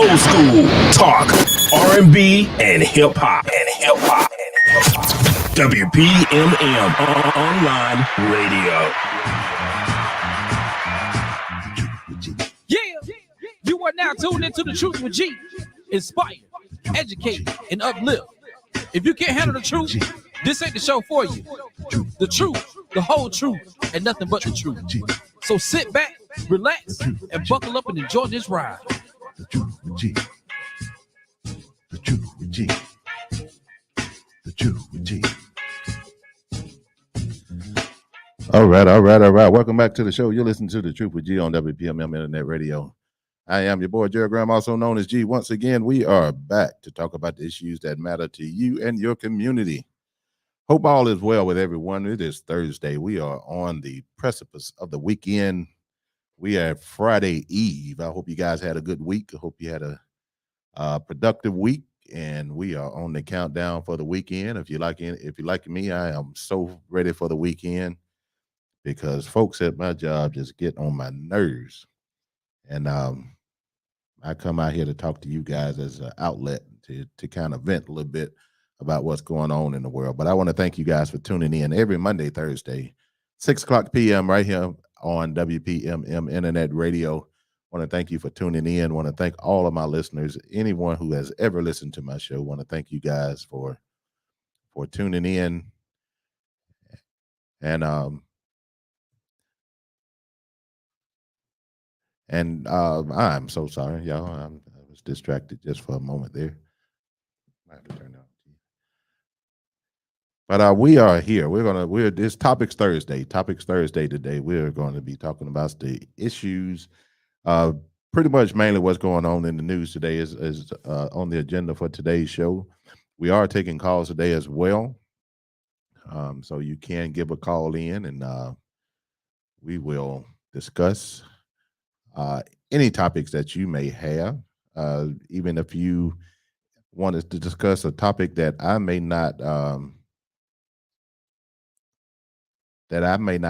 Old school talk, R&B, and hip hop. WPMM online radio. Yeah, you are now tuned into the Truth with G. Inspire, educate, and uplift. If you can't handle the truth, this ain't the show for you. The truth, the whole truth, and nothing but the truth. So sit back, relax, and buckle up and enjoy this ride. The Truth with G. The Truth with G. The Truth with G. All right. Welcome back to the show. You're listening to The Truth with G on WPMM Internet Radio. I am your boy, Jerry Graham, also known as G. Once again, we are back to talk about the issues that matter to you and your community. Hope all is well with everyone. It is Thursday. We are on the precipice of the weekend. We are Friday Eve. I hope you guys had a good week. I hope you had a productive week, and we are on the countdown for the weekend. If you like me, I am so ready for the weekend because folks at my job just get on my nerves, and I come out here to talk to you guys as an outlet to kind of vent a little bit about what's going on in the world. But I want to thank you guys for tuning in every Monday, Thursday, 6 o'clock p.m. right here on WPMM Internet Radio. I want to thank you for tuning in. I want to thank all of my listeners, anyone who has ever listened to my show. I want to thank you guys for tuning in. And I'm so sorry, y'all. I was distracted just for a moment there. I have to turn it on. But we are here. This Topics Thursday. Topics Thursday today. We're going to be talking about the issues. Pretty much mainly what's going on in the news today is on the agenda for today's show. We are taking calls today as well. So you can give a call in, and we will discuss any topics that you may have. Even if you want us to discuss a topic that I may not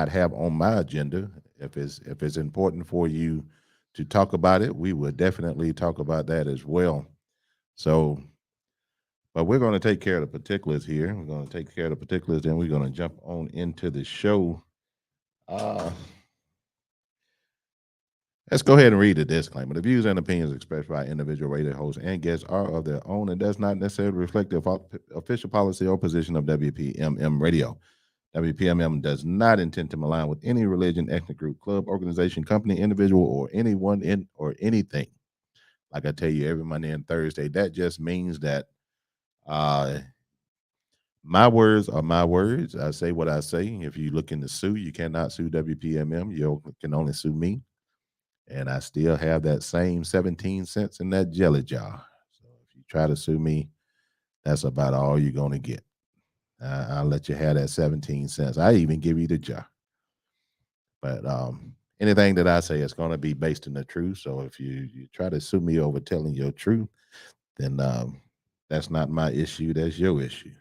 have on my agenda, if it's important for you to talk about it, we will definitely talk about that as well. So, but we're going to take care of the particulars here. We're going to take care of the particulars, then we're going to jump on into the show. Let's go ahead and read the disclaimer. The views and opinions expressed by individual radio hosts and guests are of their own and does not necessarily reflect the official policy or position of WPMM Radio. WPMM does not intend to align with any religion, ethnic group, club, organization, company, individual, or anyone in or anything. Like I tell you every Monday and Thursday, that just means that my words are my words. I say what I say. If you looking to sue, you cannot sue WPMM. You can only sue me. And I still have that same 17 cents in that jelly jar. So if you try to sue me, that's about all you're going to get. I'll let you have that 17 cents. I even give you the jar. But anything that I say is going to be based in the truth. So if you try to sue me over telling your truth, then that's not my issue. That's your issue.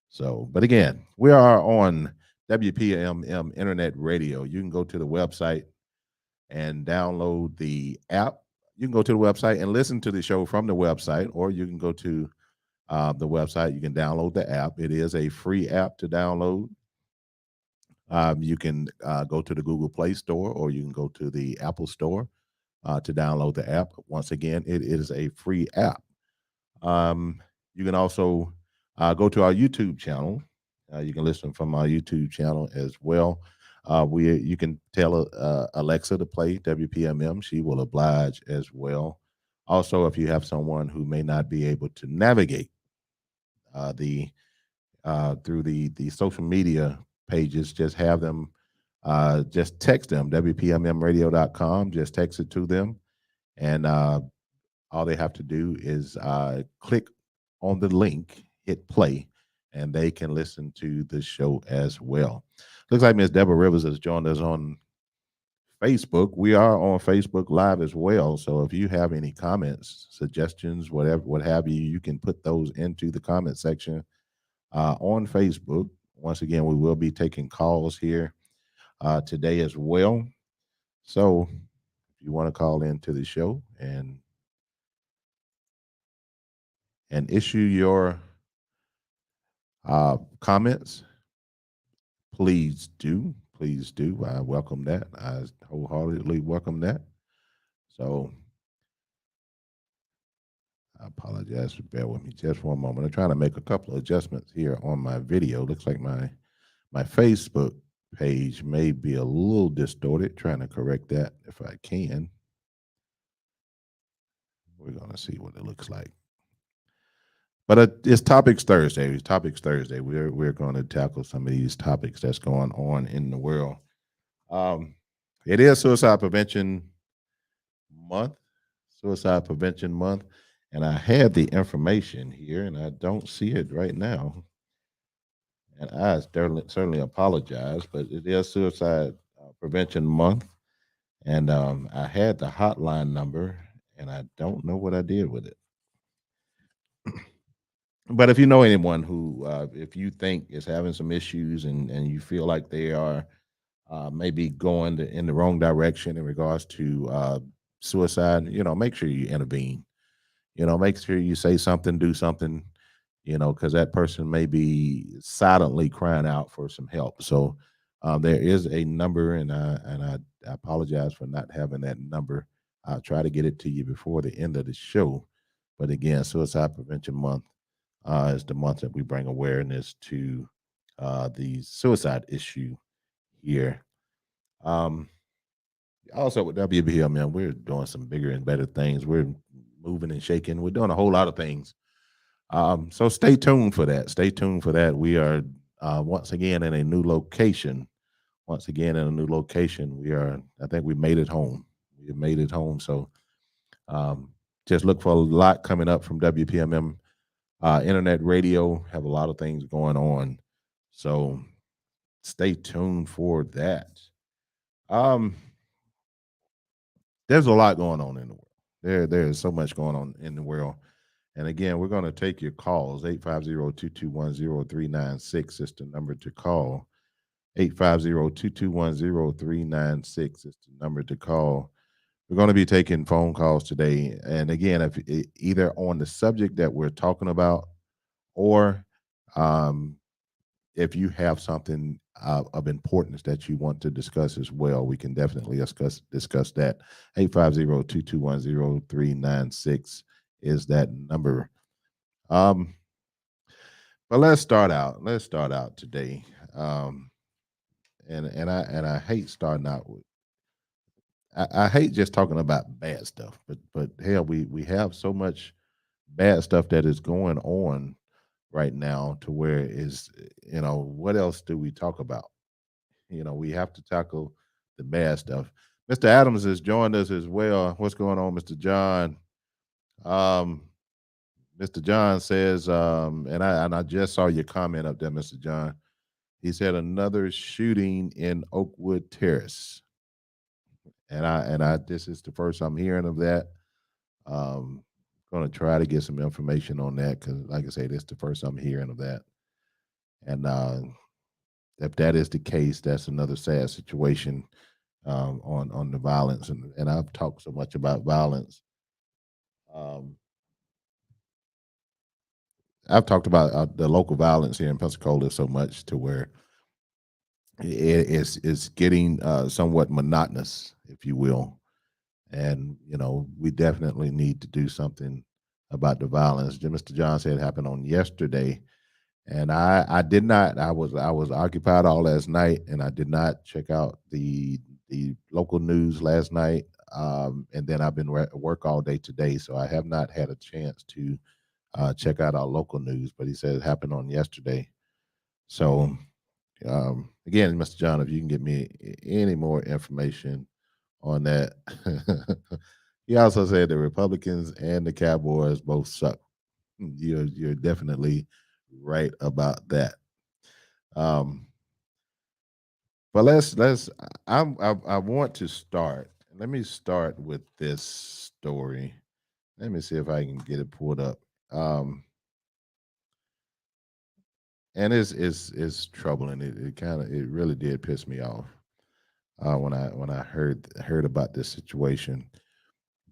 So, but again, we are on WPMM Internet Radio. You can go to the website and download the app. You can go to the website and listen to the show from the website, or you can go to the website. You can download the app. It is a free app to download. You can go to the Google Play Store, or you can go to the Apple Store to download the app. Once again, it is a free app. You can also go to our YouTube channel. You can listen from our YouTube channel as well. You can tell Alexa to play WPMM. She will oblige as well. Also, if you have someone who may not be able to navigate through the social media pages, just have them just text them WPMMradio.com. Just text it to them, and all they have to do is click on the link, hit play, and they can listen to the show as well. Looks like Miss Deborah Rivers has joined us on Facebook. We are on Facebook Live as well. So if you have any comments, suggestions, whatever, what have you, you can put those into the comment section on Facebook. Once again, we will be taking calls here today as well. So if you want to call into the show and and issue your comments, please do. Please do. I welcome that. I wholeheartedly welcome that. So I apologize. Bear with me just for a moment. I'm trying to make a couple of adjustments here on my video. Looks like my Facebook page may be a little distorted. Trying to correct that if I can. We're gonna see what it looks like. But it's Topics Thursday. It's Topics Thursday. We're going to tackle some of these topics that's going on in the world. It is Suicide Prevention Month. Suicide Prevention Month, and I had the information here, and I don't see it right now. And I certainly apologize, but it is Suicide Prevention Month, and I had the hotline number, and I don't know what I did with it. But if you know anyone who, if you think is having some issues and you feel like they are maybe going in the wrong direction in regards to suicide, make sure you intervene. Make sure you say something, do something, because that person may be silently crying out for some help. So there is a number, and I apologize for not having that number. I'll try to get it to you before the end of the show. But again, Suicide Prevention Month is the month that we bring awareness to the suicide issue here. Also with WBL, man, we're doing some bigger and better things. We're moving and shaking. We're doing a whole lot of things. So stay tuned for that. Stay tuned for that. We are once again in a new location. Once again in a new location. I think we made it home. We made it home. So just look for a lot coming up from WPMM. Internet radio, have a lot of things going on. So stay tuned for that. There's a lot going on in the world. There is so much going on in the world. And again, we're going to take your calls. 850-221-0396 is the number to call. 850-221-0396 is the number to call. We're going to be taking phone calls today. And again, if either on the subject that we're talking about, or if you have something of importance that you want to discuss as well, we can definitely discuss that. 850-221-0396 is that number. But let's start out. Let's start out today. And I hate starting out with. I hate just talking about bad stuff, but hell, we have so much bad stuff that is going on right now to where is what else do we talk about? We have to tackle the bad stuff. Mr. Adams has joined us as well. What's going on, Mr. John? Mr. John says, and I just saw your comment up there, Mr. John. He said another shooting in Oakwood Terrace. And I this is the first I'm hearing of that. Going to try to get some information on that because, like I say, this is the first I'm hearing of that. And if that is the case, that's another sad situation on the violence. And I've talked so much about violence. I've talked about the local violence here in Pensacola so much to where it's getting somewhat monotonous, if you will. And, we definitely need to do something about the violence. Mr. John said it happened on yesterday. And I did not. I was occupied all last night, and I did not check out the local news last night. And then I've been at work all day today, so I have not had a chance to check out our local news. But he said it happened on yesterday. So again, Mr. John, if you can get me any more information on that. He also said the Republicans and the Cowboys both suck. You're definitely right about that. But I want to start. Let me start with this story. Let me see if I can get it pulled up. And it's troubling. It really did piss me off when I heard about this situation.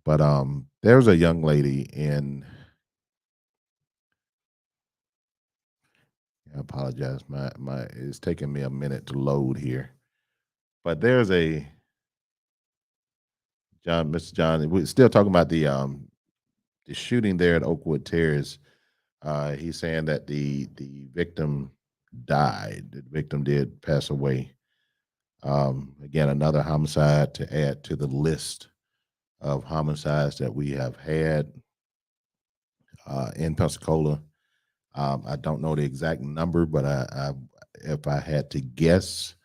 But there was a young lady in I apologize. My it's taking me a minute to load here. But there's a Mr. John. We're still talking about the shooting there at Oakwood Terrace. He's saying that the victim died. The victim did pass away. Again, another homicide to add to the list of homicides that we have had in Pensacola. I don't know the exact number, but if I had to guess,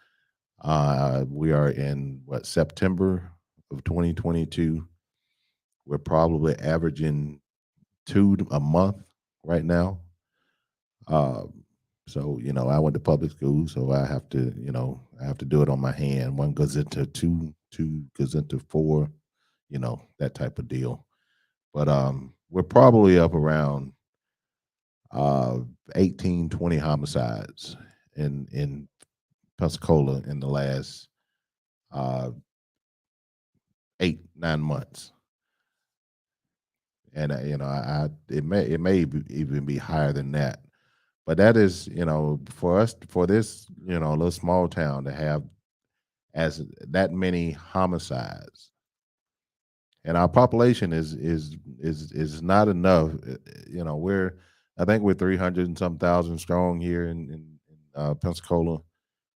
we are in September of 2022. We're probably averaging 2 a month right now. So I went to public school, so I have to do it on my hand. One goes into two goes into four, that type of deal. But we're probably up around 18, 20 homicides in Pensacola in the last 8-9 months. And it may even be higher than that. But that is, for this, little small town to have as that many homicides, and our population is not enough. I think we're 300 and some thousand strong here in Pensacola,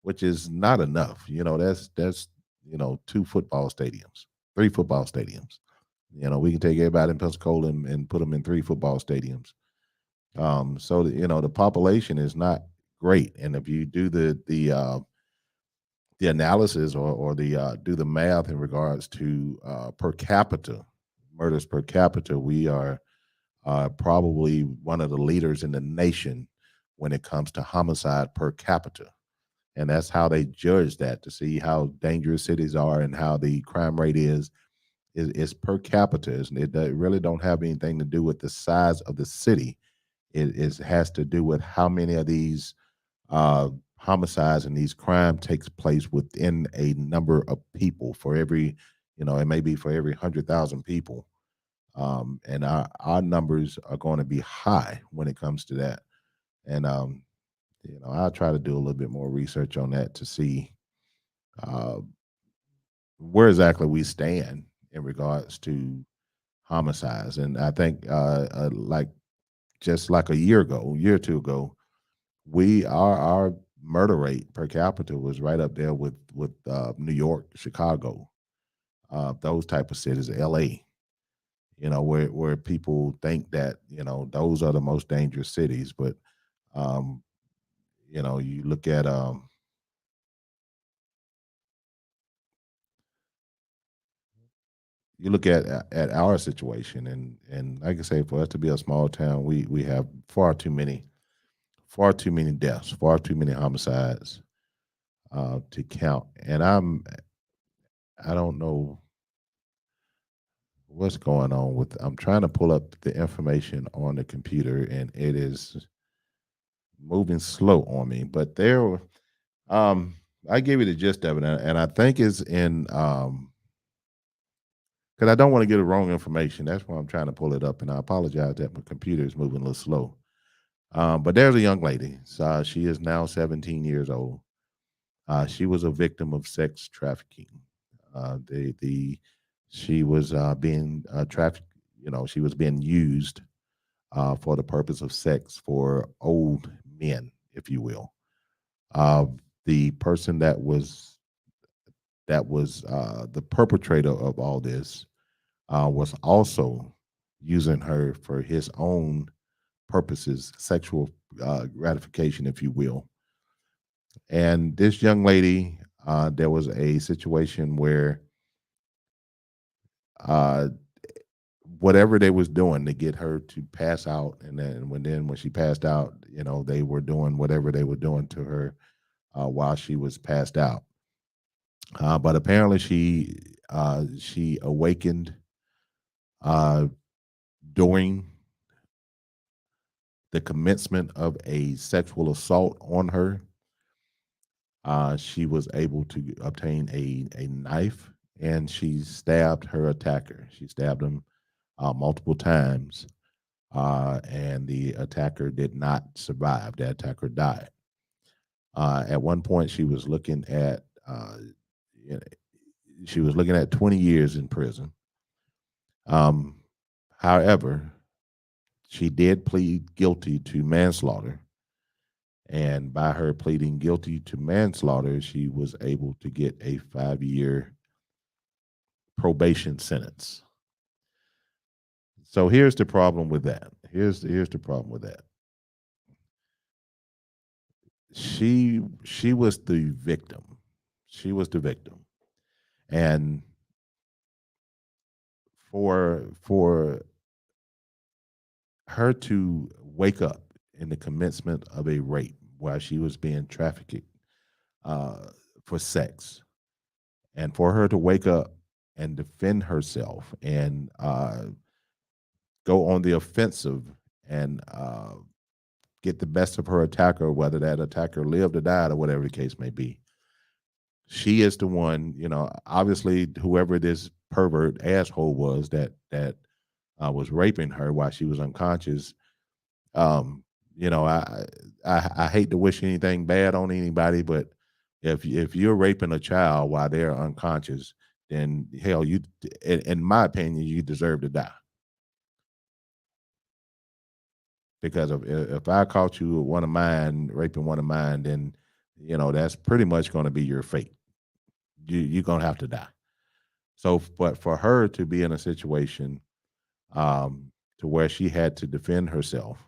which is not enough. That's 2 football stadiums, 3 football stadiums. We can take everybody in Pensacola and put them in 3 football stadiums. So the population is not great, and if you do the analysis or do the math in regards to per capita murders per capita, we are probably one of the leaders in the nation when it comes to homicide per capita, and that's how they judge that to see how dangerous cities are and how the crime rate is per capita. It really don't have anything to do with the size of the city. It has to do with how many of these homicides and these crime takes place within a number of people for every, it may be for every 100,000 people. And our numbers are going to be high when it comes to that. And, I'll try to do a little bit more research on that to see where exactly we stand in regards to homicides. And I think just like a year or 2 ago, our murder rate per capita was right up there with New York, Chicago, those type of cities, LA, where people think that, those are the most dangerous cities. But, you look at our situation, and like I say, for us to be a small town, we have far too many deaths, far too many homicides to count. And I don't know what's going on with. I'm trying to pull up the information on the computer, and it is moving slow on me. But I gave you the gist of it, and I think it's in because I don't want to get the wrong information. That's why I'm trying to pull it up, and I apologize that my computer is moving a little slow. But there's a young lady. So she is now 17 years old. She was a victim of sex trafficking. She was being trafficked. She was being used for the purpose of sex for old men, if you will. The person that was the perpetrator of all this was also using her for his own purposes, sexual gratification, if you will. And this young lady, there was a situation where whatever they was doing to get her to pass out, and then when she passed out, they were doing whatever they were doing to her while she was passed out. But apparently she awakened during the commencement of a sexual assault on her. She was able to obtain a knife, and she stabbed her attacker. She stabbed him multiple times and the attacker did not survive. The attacker died. At one point, she was looking at you know, 20 years in prison. Um, However, she did plead guilty to manslaughter, and by her pleading guilty to manslaughter, she was able to get a 5-year probation sentence. So here's the problem with that. Here's the problem with that. She was the victim. She was the victim, and for her to wake up in the commencement of a rape while she was being trafficked uh, for sex, and for her to wake up and defend herself and go on the offensive and get the best of her attacker, whether that attacker lived or died or whatever the case may be. She is the one, obviously, whoever this pervert asshole was that was raping her while she was unconscious. I hate to wish anything bad on anybody, but if you're raping a child while they're unconscious, then hell, in my opinion, you deserve to die. Because if I caught you with one of mine raping one of mine, then that's pretty much going to be your fate. You're going to have to die. So, but for her to be in a situation to where she had to defend herself,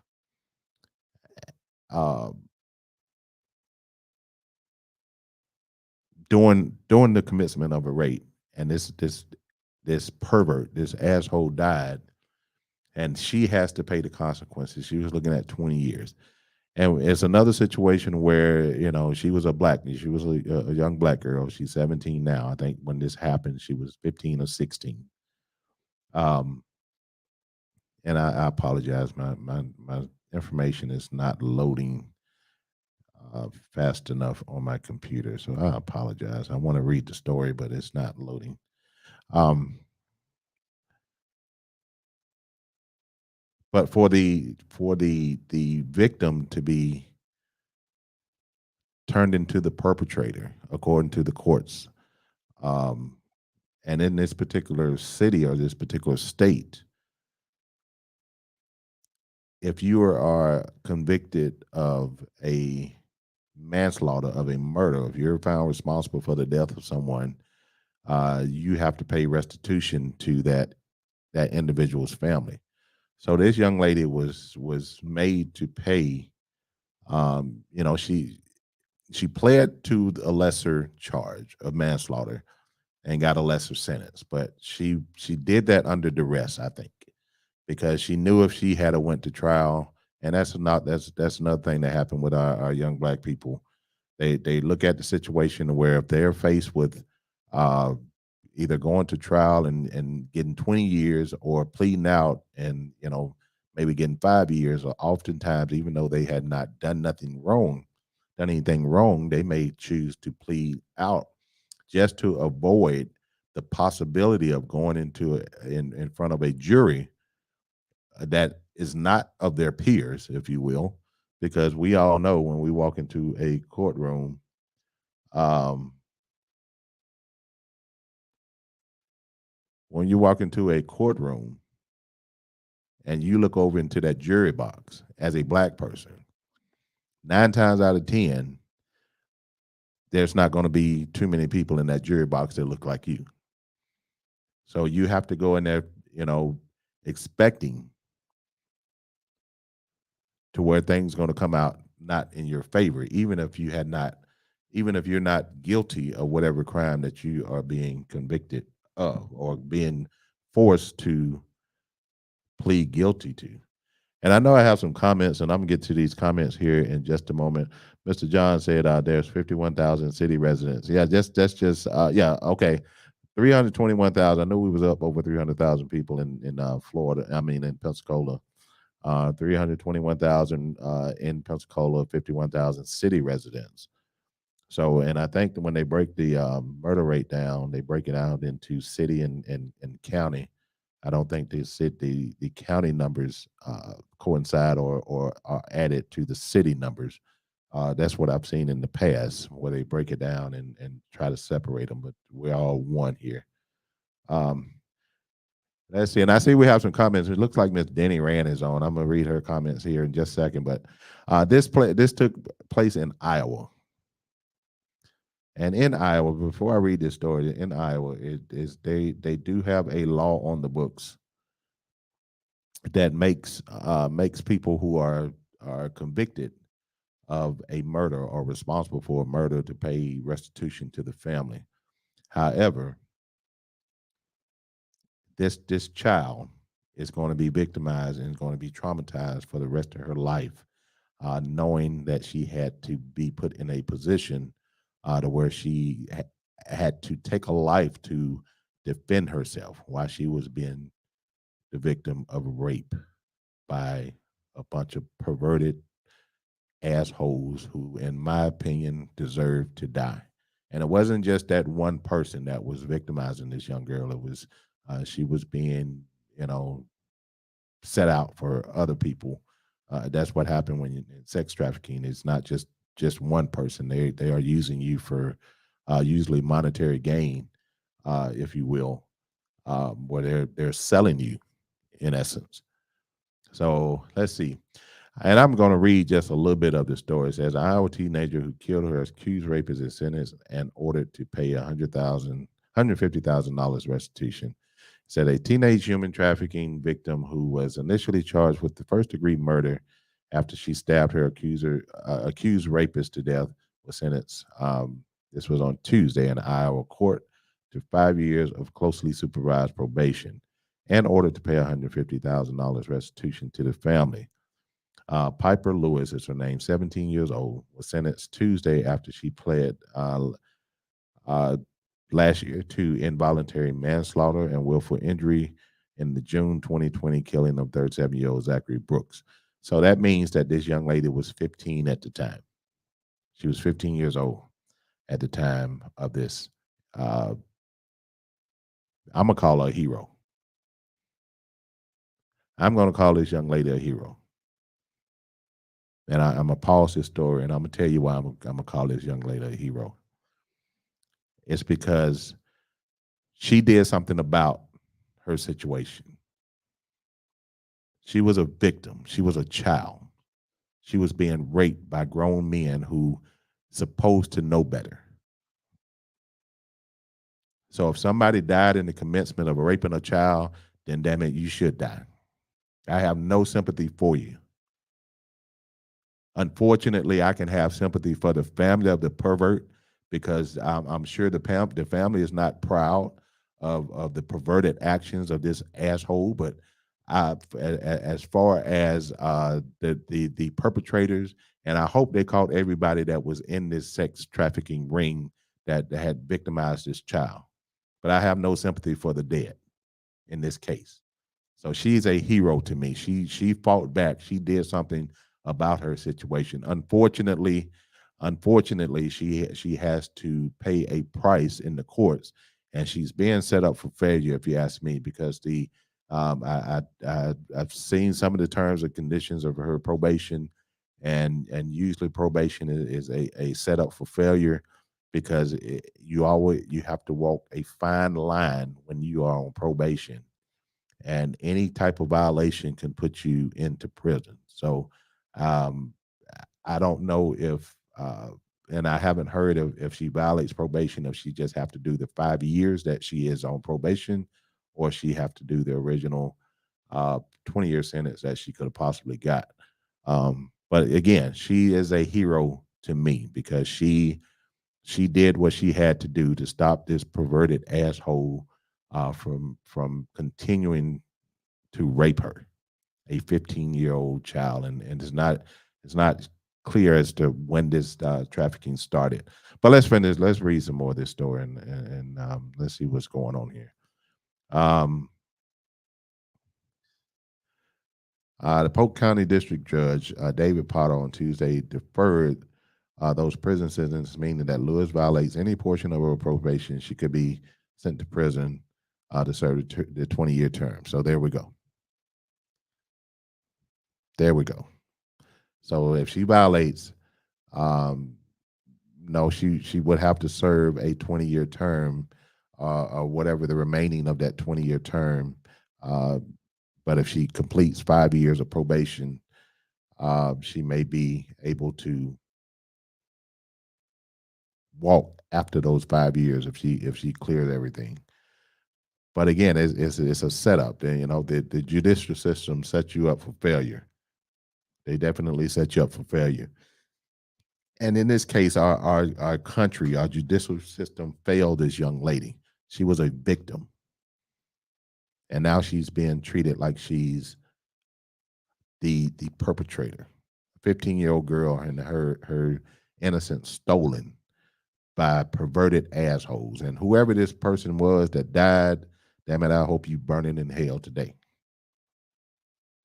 during the commencement of a rape, and this pervert, this asshole died, and she has to pay the consequences. She was looking at 20 years. And it's another situation where, she was she was a young black girl. She's 17 now. I think when this happened, she was 15 or 16. And I apologize. My information is not loading fast enough on my computer. So I apologize. I want to read the story, but it's not loading. But for the victim to be turned into the perpetrator, according to the courts, and in this particular city or this particular state, if you are convicted of a manslaughter, of a murder, if you're found responsible for the death of someone, you have to pay restitution to that individual's family. So this young lady was made to pay. She pled to a lesser charge of manslaughter and got a lesser sentence, but she did that under duress, I think, because she knew if she had went to trial, and that's another thing that happened with our young black people. They look at the situation where if they're faced with either going to trial and getting 20 years or pleading out and maybe getting 5 years, or oftentimes even though they had not done anything wrong, they may choose to plead out just to avoid the possibility of going in front of a jury that is not of their peers, if you will, because we all know when we walk into a courtroom, when you walk into a courtroom and you look over into that jury box as a black person, 9 times out of 10, there's not going to be too many people in that jury box that look like you. So you have to go in there, expecting to where things are going to come out not in your favor, even if you're not guilty of whatever crime that you are being convicted of or being forced to plead guilty to. And I know I have some comments, and I'm gonna get to these comments here in just a moment. Mr. John said there's 51,000 city residents. Yeah, okay. 321,000. I knew we was up over 300,000 people in Florida. I mean, in Pensacola. 321,000 in Pensacola, 51,000 city residents. So, and I think that when they break the murder rate down, they break it out into city and county. I don't think the county numbers coincide or are added to the city numbers. That's what I've seen in the past, where they break it down and try to separate them, but we're all one here. Um, let's see, and I see we have some comments. It looks like Miss Denny Rand is on. I'm gonna read her comments here in just a second, but this took place in Iowa. And in Iowa, before I read this story, in Iowa, they do have a law on the books that makes people who are convicted of a murder or responsible for a murder to pay restitution to the family. However, this child is going to be victimized and is going to be traumatized for the rest of her life, knowing that she had to be put in a position to where she had to take a life to defend herself while she was being the victim of rape by a bunch of perverted assholes who, in my opinion, deserve to die. And it wasn't just that one person that was victimizing this young girl. It was she was being, set out for other people. That's what happened when sex trafficking. It's not just one person. They are using you for usually monetary gain, if you will, where they're selling you in essence. So let's see. And I'm going to read just a little bit of the story. It says, an Iowa teenager who killed her accused rapist is sentenced and ordered to pay $150,000 restitution. It said a teenage human trafficking victim who was initially charged with the first-degree murder after she stabbed her accused rapist to death was sentenced. This was on Tuesday in Iowa court to 5 years of closely supervised probation and ordered to pay $150,000 restitution to the family. Piper Lewis is her name, 17 years old, was sentenced Tuesday after she pled last year to involuntary manslaughter and willful injury in the June 2020 killing of 37-year-old Zachary Brooks. So that means that this young lady was 15 at the time. She was 15 years old at the time of this. I'm going to call her a hero. I'm going to call this young lady a hero. And I'm going to pause this story, and I'm going to tell you why I'm going to call this young lady a hero. It's because she did something about her situation. She was a victim. She was a child. She was being raped by grown men who supposed to know better. So if somebody died in the commencement of raping a child, then damn it, you should die. I have no sympathy for you. Unfortunately, I can have sympathy for the family of the pervert because I'm sure the family is not proud of the perverted actions of this asshole. But as far as the perpetrators, and I hope they caught everybody that was in this sex trafficking ring that had victimized this child. But I have no sympathy for the dead in this case. So she's a hero to me. She fought back. She did something about her situation. Unfortunately, she has to pay a price in the courts, and she's being set up for failure, if you ask me, because I've seen some of the terms and conditions of her probation, and usually probation is a setup for failure because you have to walk a fine line when you are on probation, and any type of violation can put you into prison. So I don't know if, and I haven't heard of if she violates probation, if she just have to do the 5 years that she is on probation, or she have to do the original 20-year sentence that she could have possibly got. But again, she is a hero to me because she did what she had to do to stop this perverted asshole from continuing to rape her, a 15-year-old child, and it's not clear as to when this trafficking started. But let's read some more of this story and let's see what's going on here. The Polk County District Judge David Potter on Tuesday deferred those prison sentences, meaning that Lewis violates any portion of her probation, she could be sent to prison to serve the 20-year term. So there we go. There we go. So if she violates, no, she would have to serve a 20-year term, or whatever the remaining of that 20-year term. But if she completes 5 years of probation, she may be able to walk after those 5 years if she clears everything. But again, it's a setup. You know, the judicial system sets you up for failure. They definitely set you up for failure. And in this case, our country, our judicial system failed this young lady. She was a victim. And now she's being treated like she's the perpetrator. 15-year-old girl and her innocence stolen by perverted assholes. And whoever this person was that died, damn it, I hope you burn it in hell today.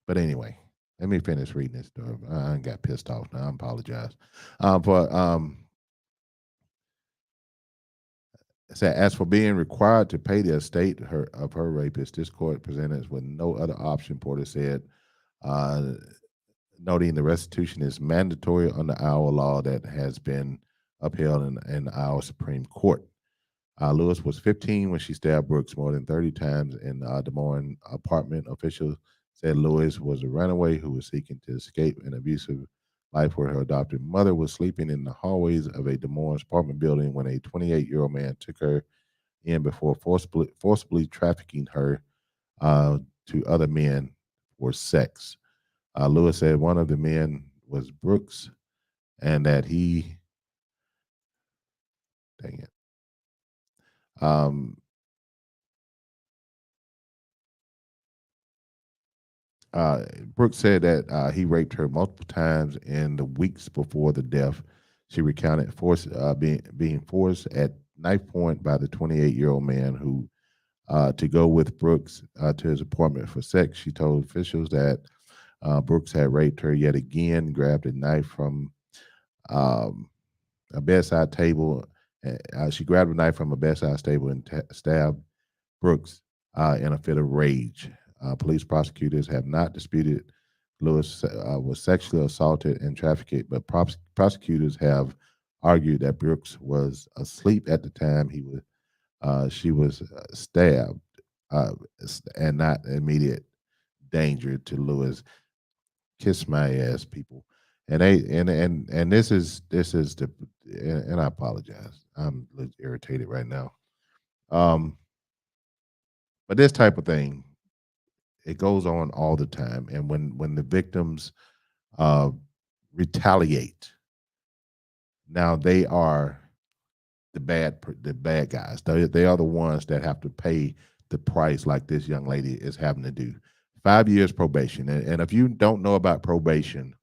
But anyway, let me finish reading this stuff. I got pissed off now. I apologize. It said, as for being required to pay the estate of her rapist, this court presented with no other option, Porter said, noting the restitution is mandatory under our law that has been upheld in our Supreme Court. Lewis was 15 when she stabbed Brooks more than 30 times in Des Moines apartment. Officials said Lewis was a runaway who was seeking to escape an abusive life where her adopted mother was sleeping in the hallways of a Des Moines apartment building when a 28-year-old man took her in before forcibly trafficking her to other men for sex. Lewis said one of the men was Brooks and that he, dang it, Brooks said that he raped her multiple times in the weeks before the death. She recounted being forced at knife point by the 28-year-old man who to go with Brooks to his apartment for sex. She told officials that Brooks had raped her yet again, grabbed a knife from a bedside table. She grabbed a knife from a bedside table and stabbed Brooks in a fit of rage. Police prosecutors have not disputed Lewis was sexually assaulted and trafficked, but prosecutors have argued that Brooks was asleep at the time she was stabbed, and not immediate danger to Lewis. Kiss my ass, people. And this is the, and I apologize. I'm irritated right now. But this type of thing, it goes on all the time. And when the victims retaliate, now they are the bad guys. They are the ones that have to pay the price, like this young lady is having to do. 5 years probation. And if you don't know about probation,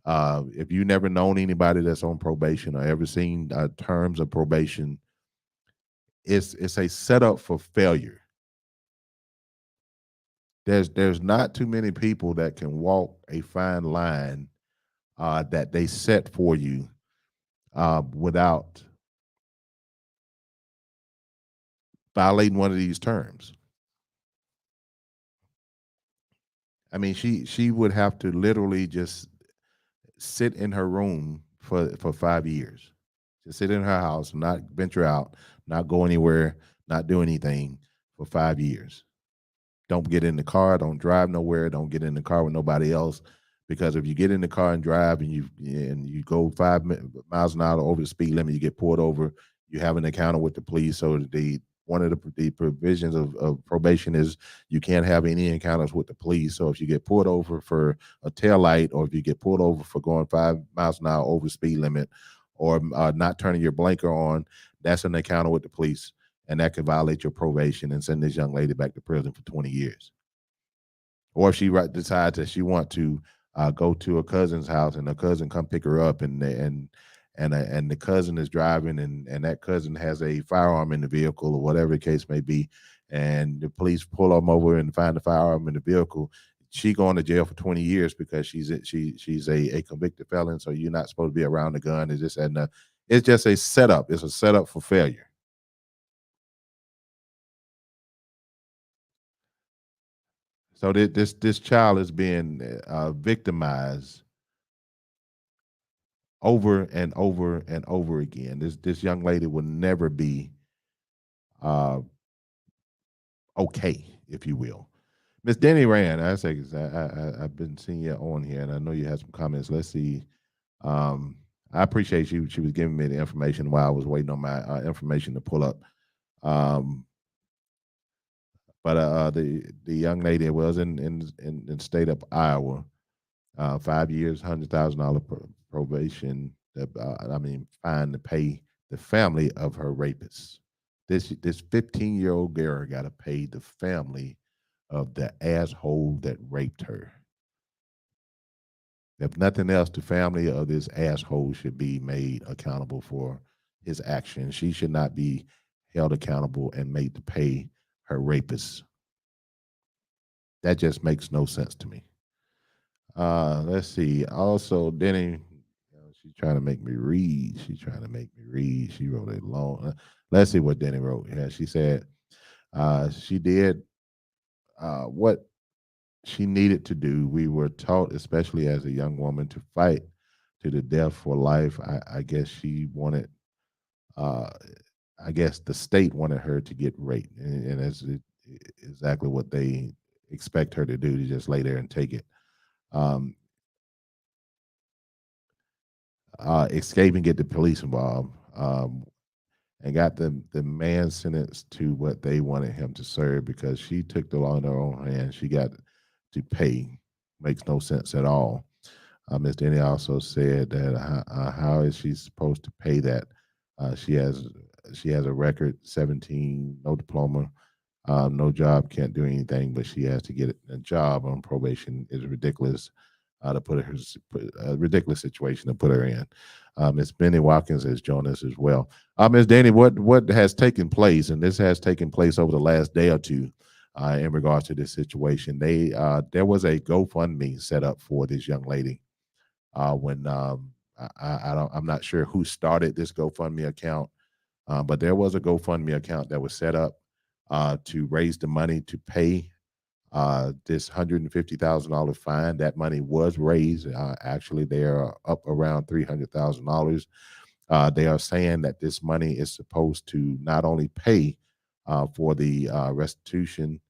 if you never known anybody that's on probation or ever seen terms of probation, it's a setup for failure. There's not too many people that can walk a fine line that they set for you without violating one of these terms. I mean, she would have to literally just sit in her room for 5 years. Just sit in her house, not venture out, not go anywhere, not do anything for 5 years. Don't get in the car, don't drive nowhere, don't get in the car with nobody else. Because if you get in the car and drive and you go 5 miles an hour over the speed limit, you get pulled over, you have an encounter with the police. So one of the provisions of probation is you can't have any encounters with the police. So if you get pulled over for a taillight, or if you get pulled over for going 5 miles an hour over the speed limit, or not turning your blinker on, that's an encounter with the police, and that could violate your probation and send this young lady back to prison for 20 years. Or if she decides that she wants to go to a cousin's house and a cousin come pick her up, and the cousin is driving, and that cousin has a firearm in the vehicle, or whatever the case may be, and the police pull them over and find the firearm in the vehicle, she going to jail for 20 years because she's a convicted felon. So you're not supposed to be around the gun. It's just a setup. It's a setup for failure. So this child is being victimized over and over and over again. This young lady will never be uh, okay, if you will. Miss Denny Rand, I've been seeing you on here, and I know you had some comments. Let's see. I appreciate you. She was giving me the information while I was waiting on my information to pull up. But the young lady was in state of Iowa, 5 years, $100,000 probation. Fine to pay the family of her rapist. This 15-year-old girl got to pay the family of the asshole that raped her. If nothing else, the family of this asshole should be made accountable for his actions. She should not be held accountable and made to pay her rapist. That just makes no sense to me. Let's see. Also, Denny, she's trying to make me read. She wrote a long. Let's see what Denny wrote. Yeah, she said she did what she needed to do. We were taught, especially as a young woman, to fight to the death for life. I guess she wanted. I guess the state wanted her to get raped, and that's exactly what they expect her to do, to just lay there and take it. Escape and get the police involved, and got the man sentenced to what they wanted him to serve, because she took the law in her own hands. She got to pay. Makes no sense at all. Ms. Denny also said that how is she supposed to pay that? She has a record, 17, no diploma, no job, can't do anything, but she has to get a job on probation. Is ridiculous to put her, a ridiculous situation to put her in. Ms. Benny Watkins has joined us as well. Ms. Danny, what has taken place, and this has taken place over the last day or two, in regards to this situation. There was a GoFundMe set up for this young lady. I'm not sure who started this GoFundMe account, but there was a GoFundMe account that was set up to raise the money to pay this $150,000 fine. That money was raised. Actually, they are up around $300,000. They are saying that this money is supposed to not only pay for the restitution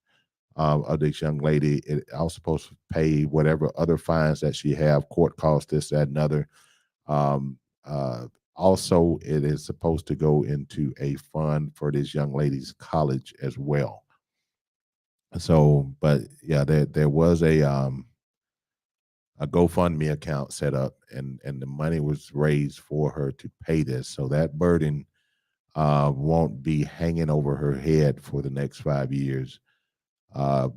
of this young lady, it also supposed to pay whatever other fines that she have, court costs, this, that, and other. Also, it is supposed to go into a fund for this young lady's college as well. So, but yeah, there was a GoFundMe account set up, and the money was raised for her to pay this. So that burden won't be hanging over her head for the next 5 years. But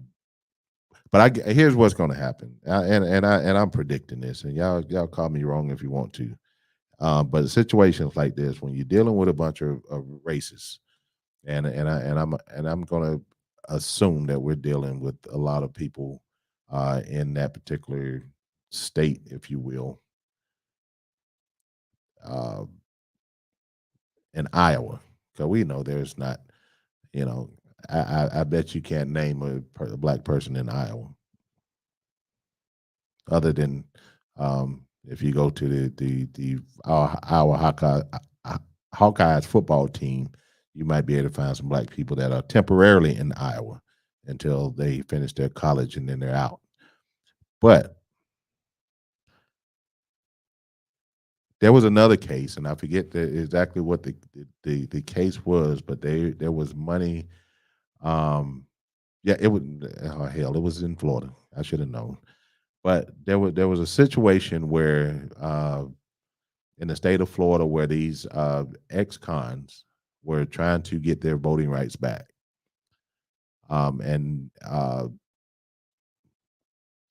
here's what's going to happen, and I'm predicting this, and y'all call me wrong if you want to. But situations like this, when you're dealing with a bunch of racists, and I'm going to assume that we're dealing with a lot of people in that particular state, if you will, in Iowa, because we know there's not, I bet you can't name a black person in Iowa, other than if you go to the Iowa Hawkeyes football team, you might be able to find some black people that are temporarily in Iowa until they finish their college and then they're out. But there was another case, and I forget exactly what the case was, but there was money. It was in Florida. I should have known. But there was a situation where in the state of Florida, where these ex-cons were trying to get their voting rights back, and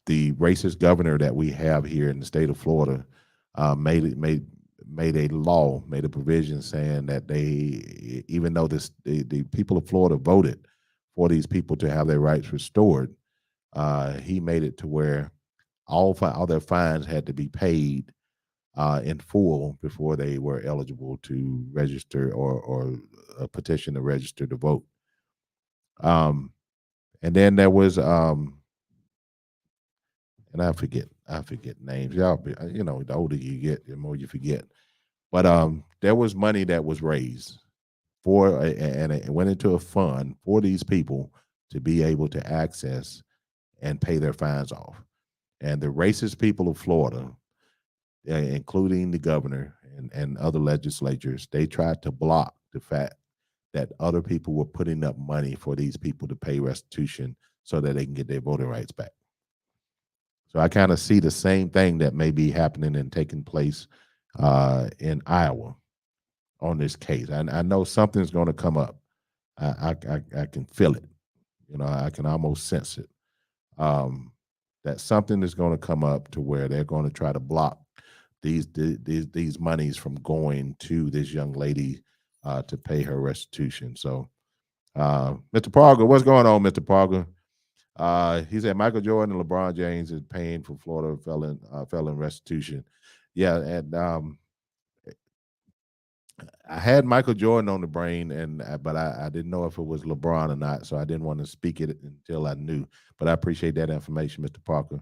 the racist governor that we have here in the state of Florida made a law, made a provision saying that even though the people of Florida voted for these people to have their rights restored, he made it to where all their fines had to be paid in full before they were eligible to register or petition to register to vote. And then there was and I forget names. Y'all, the older you get, the more you forget. But there was money that was raised for, and it went into a fund for these people to be able to access and pay their fines off. And the racist people of Florida, including the governor and other legislatures, they tried to block the fact that other people were putting up money for these people to pay restitution so that they can get their voting rights back. So I kind of see the same thing that may be happening and taking place in Iowa on this case. I know something's going to come up. I can feel it. I can almost sense it. That something is going to come up to where they're going to try to block these monies from going to this young lady to pay her restitution. So, Mr. Parker, what's going on, Mr. Parker? He said Michael Jordan and LeBron James is paying for Florida felon restitution. Yeah, and I had Michael Jordan on the brain, but I didn't know if it was LeBron or not, so I didn't want to speak it until I knew. But I appreciate that information, Mr. Parker.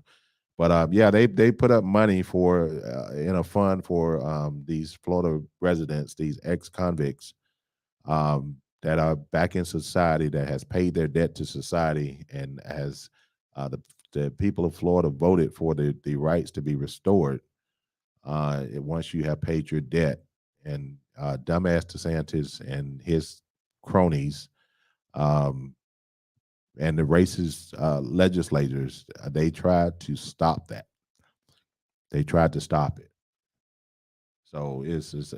But yeah, they put up money for in a fund for these Florida residents, these ex-convicts that are back in society, that has paid their debt to society, and has the people of Florida voted for the rights to be restored once you have paid your debt. And dumbass DeSantis and his cronies and the racist legislators, they tried to stop that. They tried to stop it. So it's it's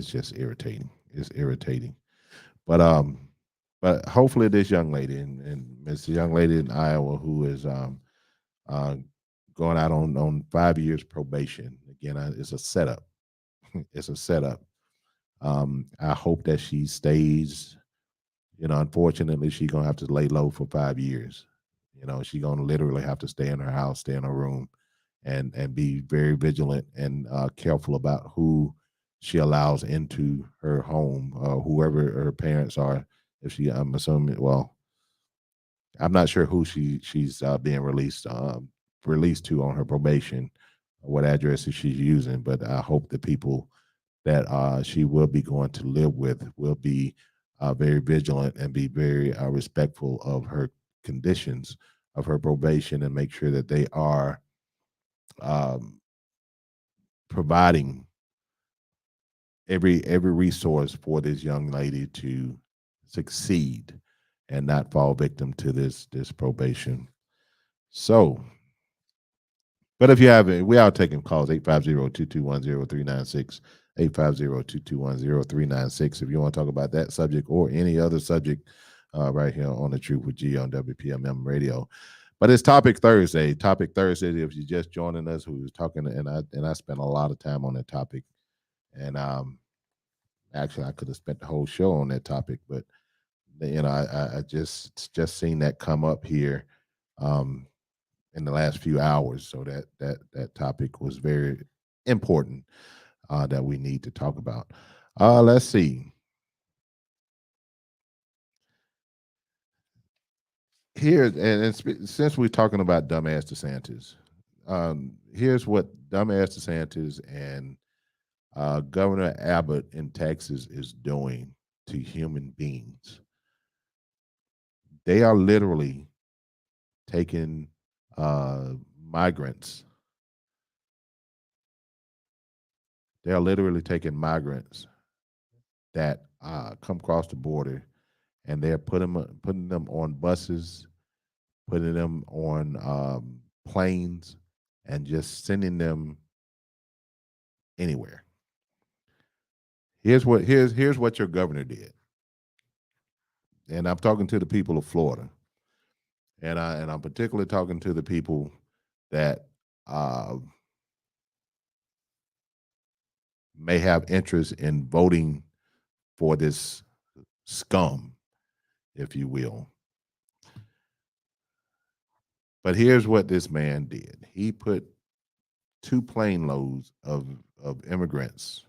just irritating. It's irritating. But hopefully this young lady, and it's a young lady in Iowa who is going out on 5 years probation. Again, it's a setup. It's a setup. I hope that she stays. Unfortunately, she's gonna have to lay low for 5 years. She's gonna literally have to stay in her house, stay in her room, and be very vigilant and careful about who she allows into her home, whoever her parents are. I'm assuming, well, I'm not sure who she's being released to on her probation, what addresses she's using, but I hope the people that she will be going to live with will be very vigilant and be very respectful of her conditions of her probation, and make sure that they are providing every resource for this young lady to succeed and not fall victim to this probation. So, but if you have it, we are taking calls 850-221-0396, 850-221-0396. If you want to talk about that subject or any other subject right here on The Truth with G on WPMM Radio. But it's Topic Thursday. Topic Thursday, if you're just joining us, who was talking, and I spent a lot of time on that topic. And actually I could have spent the whole show on that topic, but I just seen that come up here in the last few hours. So that topic was very important that we need to talk about. Let's see. Here, and since we're talking about dumbass DeSantis, here's what dumbass DeSantis and Governor Abbott in Texas is doing to human beings. They are literally taking migrants. They are literally taking migrants that come across the border, and they're putting them on buses, putting them on planes, and just sending them anywhere. Here's what your governor did, and I'm talking to the people of Florida, and I'm particularly talking to the people that may have interest in voting for this scum, if you will. But here's what this man did. He put 2 plane loads of immigrants,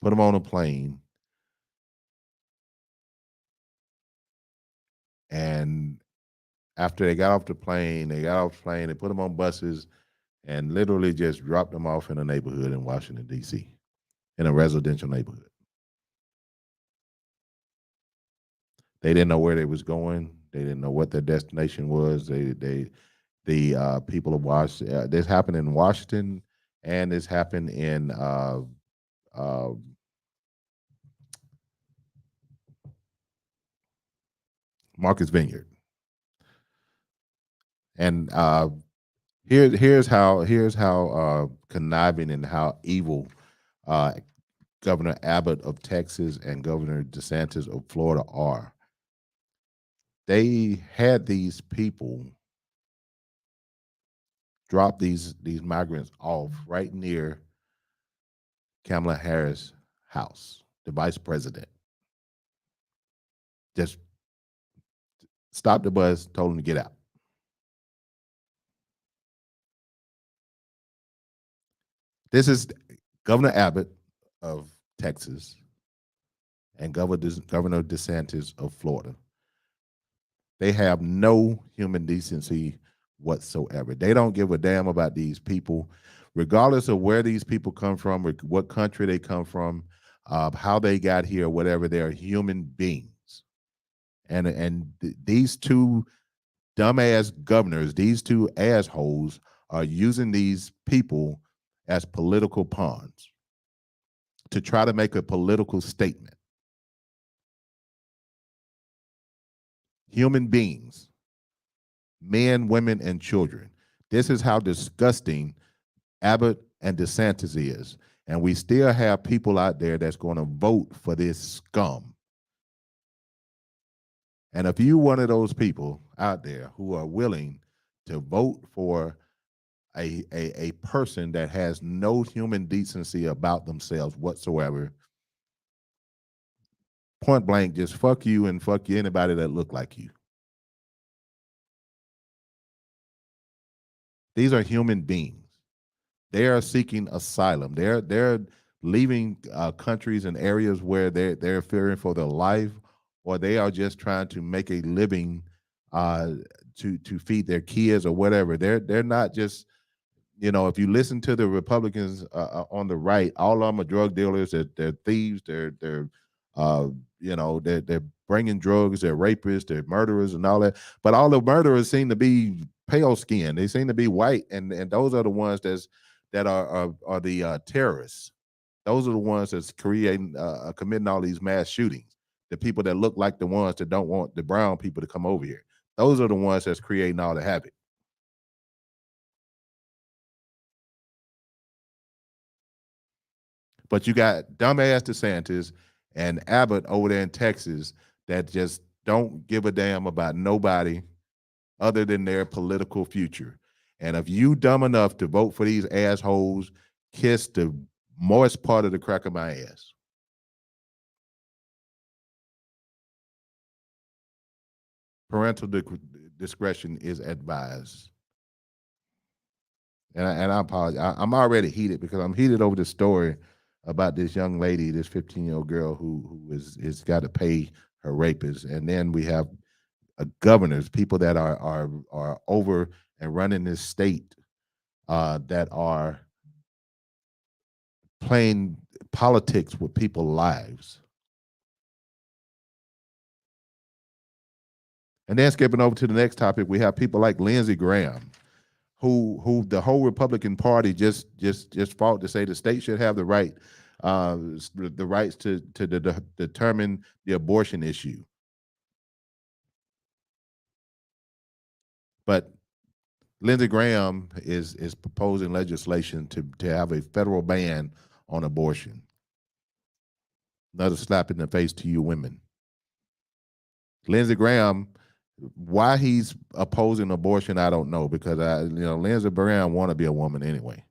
put them on a plane, And after they got off the plane, they put them on buses and literally just dropped them off in a neighborhood in Washington, D.C., in a residential neighborhood. They didn't know where they was going. They didn't know what their destination was. The people of Washington. This happened in Washington, and this happened in Marcus Vineyard. And here's how conniving and how evil Governor Abbott of Texas and Governor DeSantis of Florida are. They had these people drop these migrants off right near Kamala Harris' house, the vice president. Just stopped the bus, told them to get out. This is Governor Abbott of Texas and Governor DeSantis of Florida. They have no human decency whatsoever. They don't give a damn about these people, regardless of where these people come from, what country they come from, how they got here, whatever. They're human beings. And these two dumbass governors, these two assholes, are using these people as political pawns to try to make a political statement. Human beings, men, women, and children. This is how disgusting Abbott and DeSantis is. And we still have people out there that's going to vote for this scum. And if you're one of those people out there who are willing to vote for a person that has no human decency about themselves whatsoever, point blank, just fuck you and fuck you anybody that look like you. These are human beings. They are seeking asylum. They're leaving countries and areas where they're fearing for their life, or they are just trying to make a living to feed their kids or whatever. They're not just, if you listen to the Republicans on the right, all of them are drug dealers. They're thieves. They're bringing drugs. They're rapists. They're murderers and all that. But all the murderers seem to be pale skin. They seem to be white, and those are the ones that are the terrorists. Those are the ones that's committing all these mass shootings. The people that look like the ones that don't want the brown people to come over here. Those are the ones that's creating all the havoc. But you got dumbass DeSantis and Abbott over there in Texas that just don't give a damn about nobody other than their political future. And if you dumb enough to vote for these assholes, kiss the moist part of the crack of my ass. Parental discretion is advised. And I apologize. I'm already heated because I'm heated over the story about this young lady, this 15-year-old girl who is got to pay her rapist. And then we have governors, people that are over and running this state that are playing politics with people's lives. And then skipping over to the next topic, we have people like Lindsey Graham, who the whole Republican Party just fought to say the state should have the rights to determine the abortion issue. But Lindsey Graham is proposing legislation to have a federal ban on abortion. Another slap in the face to you women. Lindsey Graham, why he's opposing abortion, I don't know, because Lindsey Graham want to be a woman anyway.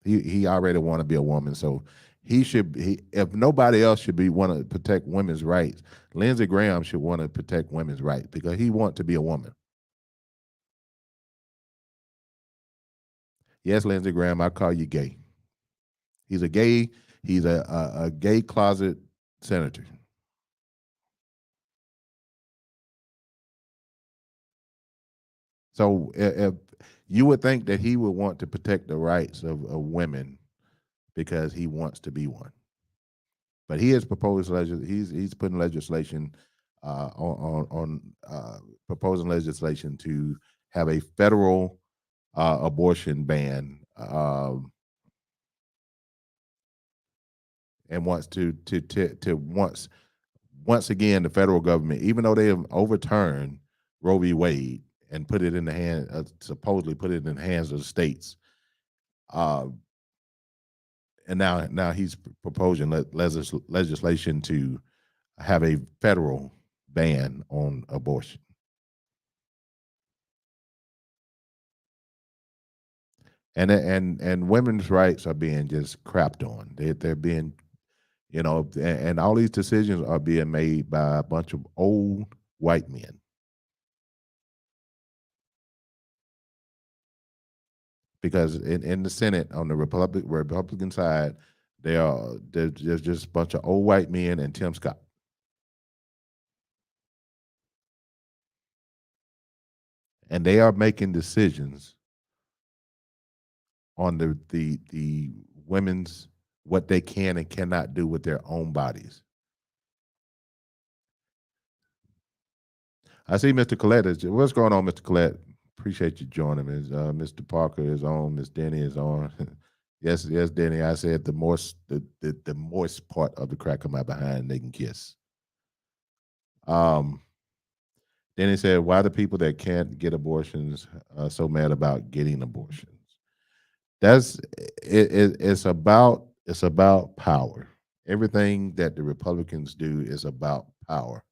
He already want to be a woman, so if nobody else should want to protect women's rights, Lindsey Graham should want to protect women's rights because he want to be a woman. Yes, Lindsey Graham, I call you gay. He's a gay closet senator. So if you would think that he would want to protect the rights of women because he wants to be one, but he has proposed he's putting legislation on proposing legislation to have a federal abortion ban, and wants to once again the federal government, even though they have overturned Roe v. Wade and put it in the hand, supposedly put it in the hands of the states, and now he's proposing legislation to have a federal ban on abortion. And women's rights are being just crapped on. They're being, and all these decisions are being made by a bunch of old white men. Because in the Senate on the Republican side, there's just a bunch of old white men and Tim Scott. And they are making decisions on the women's, what they can and cannot do with their own bodies. I see Mr. Collette. What's going on, Mr. Collette? Appreciate you joining me. Mr. Parker is on. Miss Denny is on. yes, Denny. I said the moist part of the crack of my behind they can kiss. Denny said, "Why the people that can't get abortions so mad about getting abortions?" That's it. It's about power. Everything that the Republicans do is about power.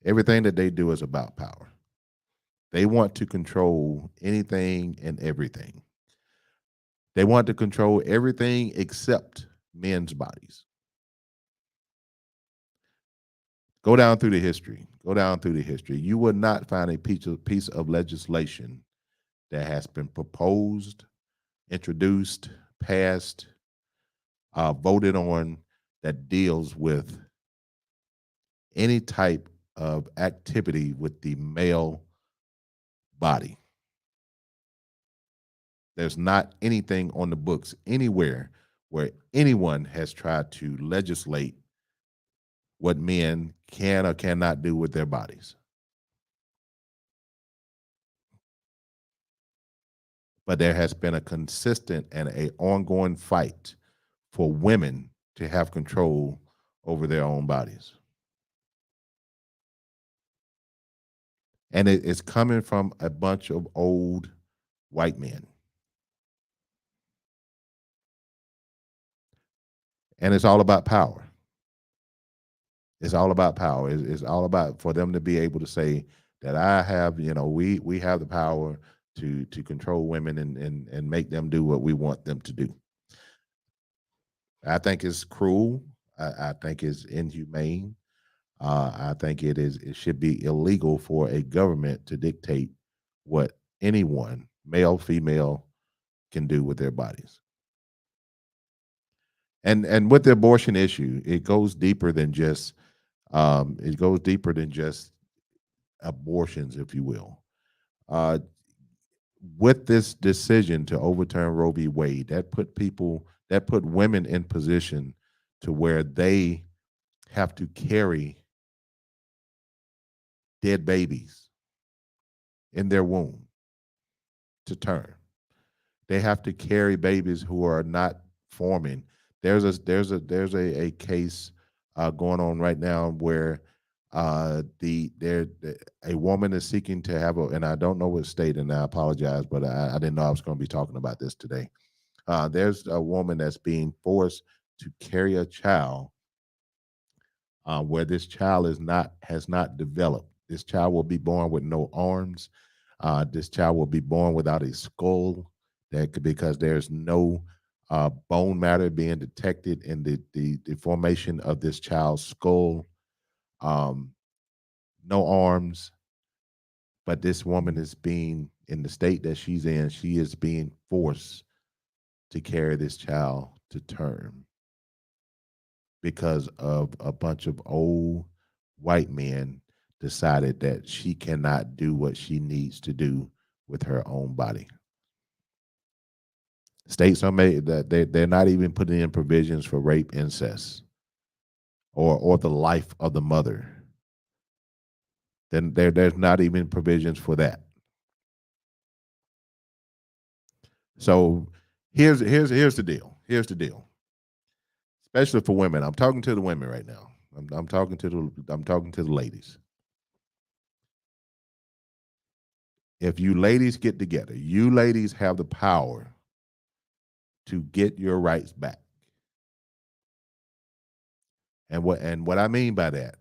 Everything that they do is about power. They want to control anything and everything. They want to control everything except men's bodies. Go down through the history. You will not find a piece of legislation that has been proposed, introduced, passed, voted on that deals with any type of activity with the male body. There's not anything on the books anywhere where anyone has tried to legislate what men can or cannot do with their bodies. But there has been a consistent and an ongoing fight for women to have control over their own bodies. And it is coming from a bunch of old white men. And it's all about power. It's all about power. It's all about for them to be able to say that I have, we have the power to control women and make them do what we want them to do. I think it's cruel. I think it's inhumane. I think it should be illegal for a government to dictate what anyone, male, female, can do with their bodies. And with the abortion issue, it goes deeper than just abortions, if you will. With this decision to overturn Roe v. Wade, that put women in position to where they have to carry dead babies in their womb to term. They have to carry babies who are not forming. There's a case going on right now where a woman is seeking to have and I don't know what state, and I apologize, but I didn't know I was going to be talking about this today. There's a woman that's being forced to carry a child where this child has not developed. This child will be born with no arms. This child will be born without a skull, because there's no bone matter being detected in the formation of this child's skull. No arms, but this woman is being, in the state that she's in, she is being forced to carry this child to term because of a bunch of old white men decided that she cannot do what she needs to do with her own body. States are made that they're not even putting in provisions for rape, incest, or the life of the mother. Then there's not even provisions for that. So here's the deal. Here's the deal. Especially for women. I'm talking to the women right now. I'm talking to the ladies. If you ladies get together, you ladies have the power to get your rights back. And what I mean by that,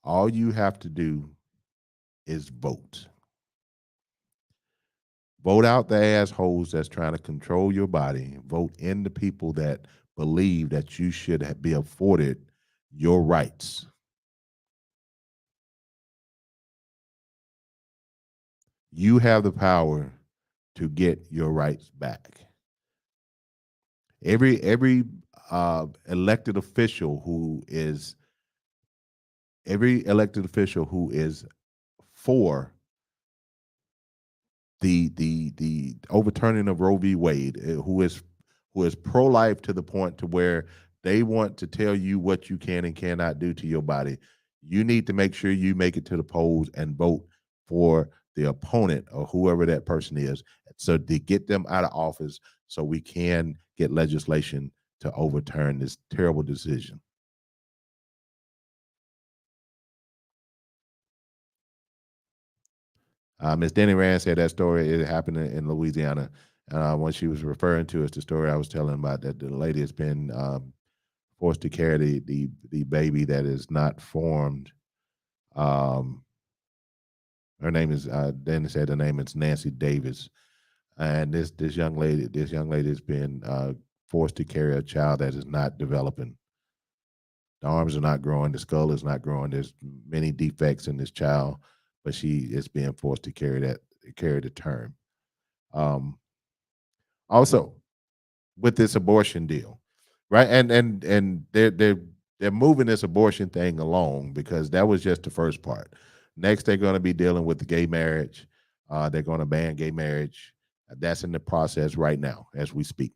all you have to do is vote. Vote out the assholes that's trying to control your body. Vote in the people that believe that you should be afforded your rights. You have the power to get your rights back. Every elected official who is for the overturning of Roe v. Wade, who is pro-life to the point to where they want to tell you what you can and cannot do to your body, you need to make sure you make it to the polls and vote for the opponent or whoever that person is, so to get them out of office so we can get legislation to overturn this terrible decision. Ms. Denny Rand said that story, it happened in Louisiana. When she was referring to it's the story I was telling about, that the lady has been forced to carry the baby that is not formed. Her name is Denny said the name is Nancy Davis, and this young lady has been forced to carry a child that is not developing. The arms are not growing, the skull is not growing. There's many defects in this child, but she is being forced to carry the term. Also, with this abortion deal, right? And they're moving this abortion thing along because that was just the first part. Next, they're going to be dealing with the gay marriage. They're going to ban gay marriage. That's in the process right now as we speak.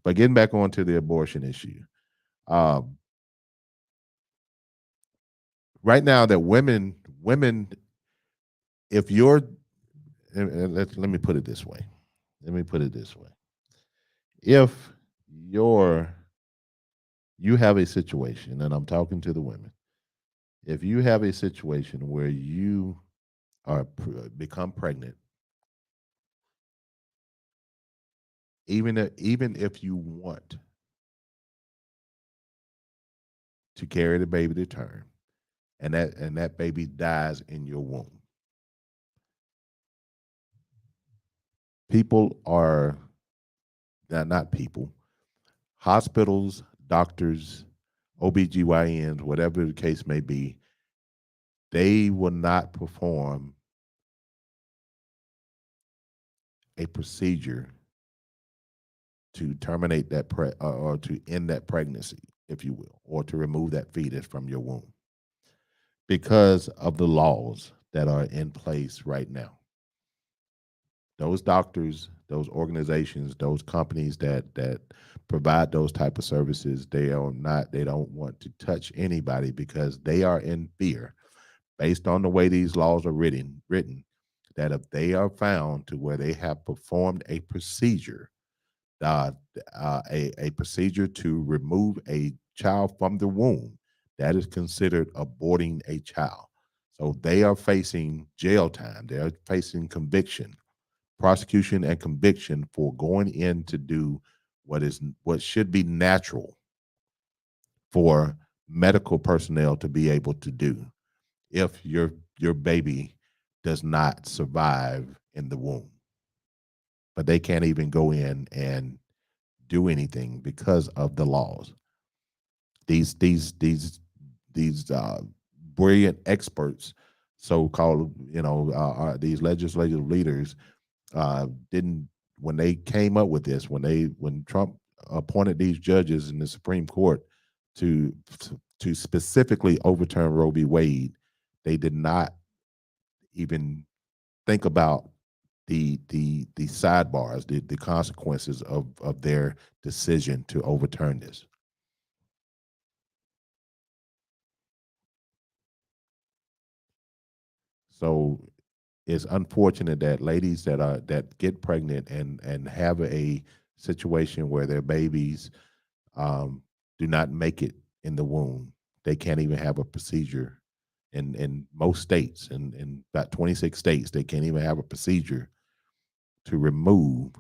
But getting back onto the abortion issue, right now that women, if you're, let me put it this way. If you have a situation, and I'm talking to the women, if you have a situation where you are become pregnant, even if you want to carry the baby to term, and that baby dies in your womb, hospitals, doctors, OBGYNs, whatever the case may be, they will not perform a procedure to terminate that or to end that pregnancy, if you will, or to remove that fetus from your womb, because of the laws that are in place right now. Those doctors, those organizations, those companies that provide those type of services, they don't want to touch anybody because they are in fear, based on the way these laws are written, that if they are found to where they have performed a procedure, a procedure to remove a child from the womb, that is considered aborting a child. So they are facing jail time. They are facing prosecution and conviction for going in to do what should be natural for medical personnel to be able to do if your baby does not survive in the womb. But they can't even go in and do anything because of the laws. These brilliant experts, so-called, these legislative leaders, didn't, when they came up with this, when Trump appointed these judges in the Supreme Court to specifically overturn Roe v. Wade, they did not even think about the sidebars, the consequences of their decision to overturn this. So it's unfortunate that ladies that get pregnant and have a situation where their babies do not make it in the womb. They can't even have a procedure in most states, in about 26 states, they can't even have a procedure to remove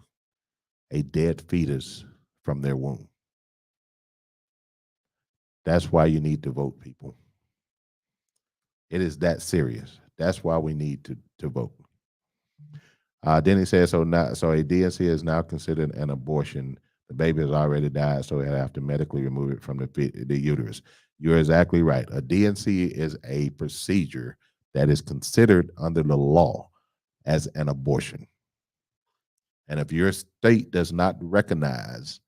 a dead fetus from their womb. That's why you need to vote, people. It is that serious. That's why we need to vote. Then he says, so a DNC is now considered an abortion. The baby has already died, so they have to medically remove it from the uterus. You're exactly right. A DNC is a procedure that is considered under the law as an abortion. And if your state does not recognize,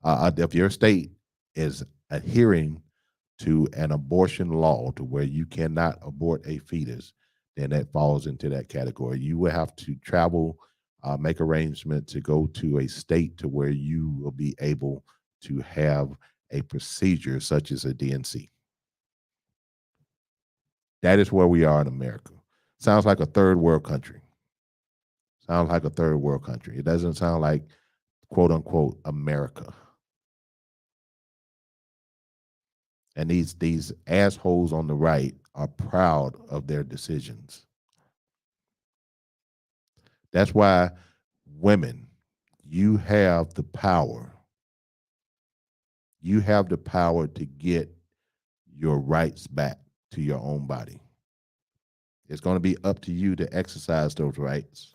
if your state is adhering to an abortion law to where you cannot abort a fetus, then that falls into that category. You will have to travel, make arrangement to go to a state to where you will be able to have a procedure such as a DNC. That is where we are in America. Sounds like a third world country. Sounds like a third world country. It doesn't sound like, quote unquote, America. And these assholes on the right are proud of their decisions. That's why, women, you have the power. You have the power to get your rights back to your own body. It's going to be up to you to exercise those rights.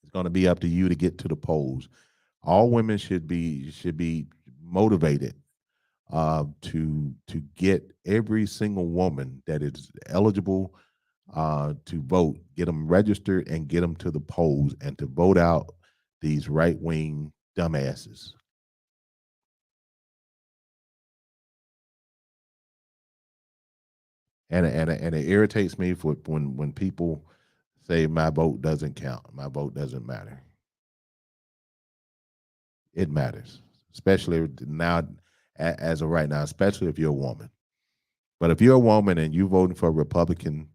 It's going to be up to you to get to the polls. All women should be motivated to get every single woman that is eligible to vote, get them registered and get them to the polls and to vote out these right-wing dumbasses. And it irritates me when people say my vote doesn't count, my vote doesn't matter. It matters, especially now, as of right now, especially if you're a woman. But if you're a woman and you're voting for a Republican,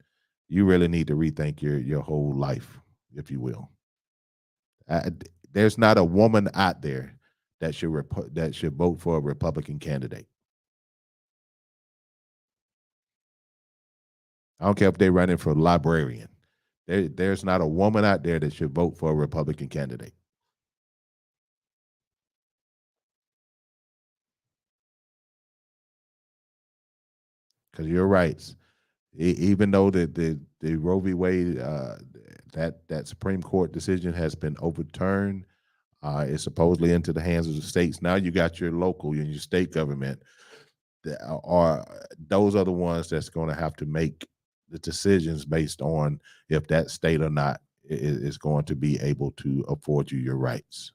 you really need to rethink your whole life, if you will. There's not a woman out there that should vote for a Republican candidate. I don't care if they're running for librarian. There's not a woman out there that should vote for a Republican candidate. Because you're right. Even though the Roe v. Wade, that Supreme Court decision has been overturned, it's supposedly into the hands of the states. Now you got your local and your state government. Those are the ones that's going to have to make the decisions based on if that state or not is going to be able to afford you your rights.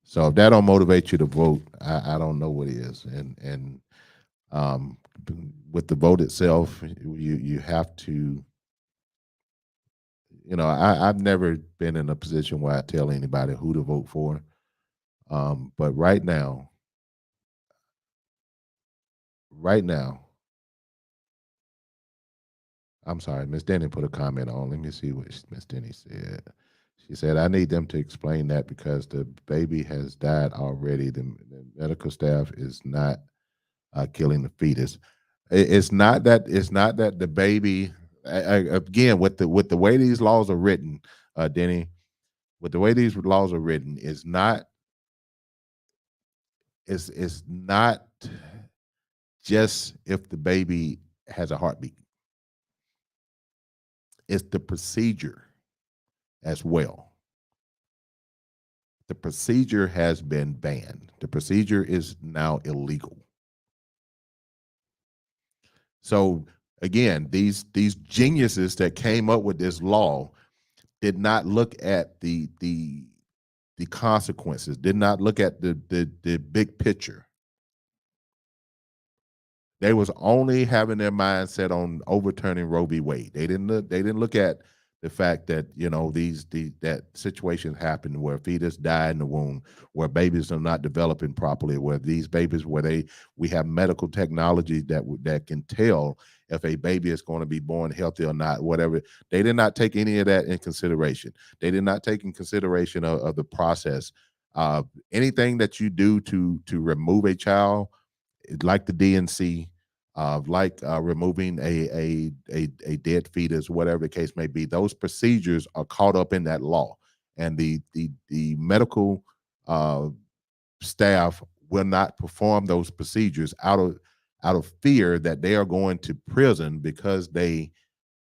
So if that don't motivate you to vote, I don't know what is. And with the vote itself, you have to. I've never been in a position where I tell anybody who to vote for. But right now, I'm sorry, Miss Denny put a comment on. Let me see what Miss Denny said. She said, I need them to explain that because the baby has died already. The medical staff is not killing the fetus. It's not that the baby, again, with the way these laws are written, Denny, with the way these laws are written, it's not just if the baby has a heartbeat. It's the procedure as well. The procedure has been banned. The procedure is now illegal. So again, these geniuses that came up with this law did not look at the the consequences, did not look at the big picture. They was only having their mindset on overturning Roe v. Wade. They didn't look at the fact that, you know, that situations happen where fetus die in the womb, where babies are not developing properly, where these babies, we have medical technology that can tell if a baby is going to be born healthy or not, whatever. They did not take any of that in consideration. They did not take in consideration of the process. Anything that you do to remove a child, like the DNC, like removing a dead fetus, whatever the case may be, those procedures are caught up in that law, and the medical staff will not perform those procedures out of fear that they are going to prison because they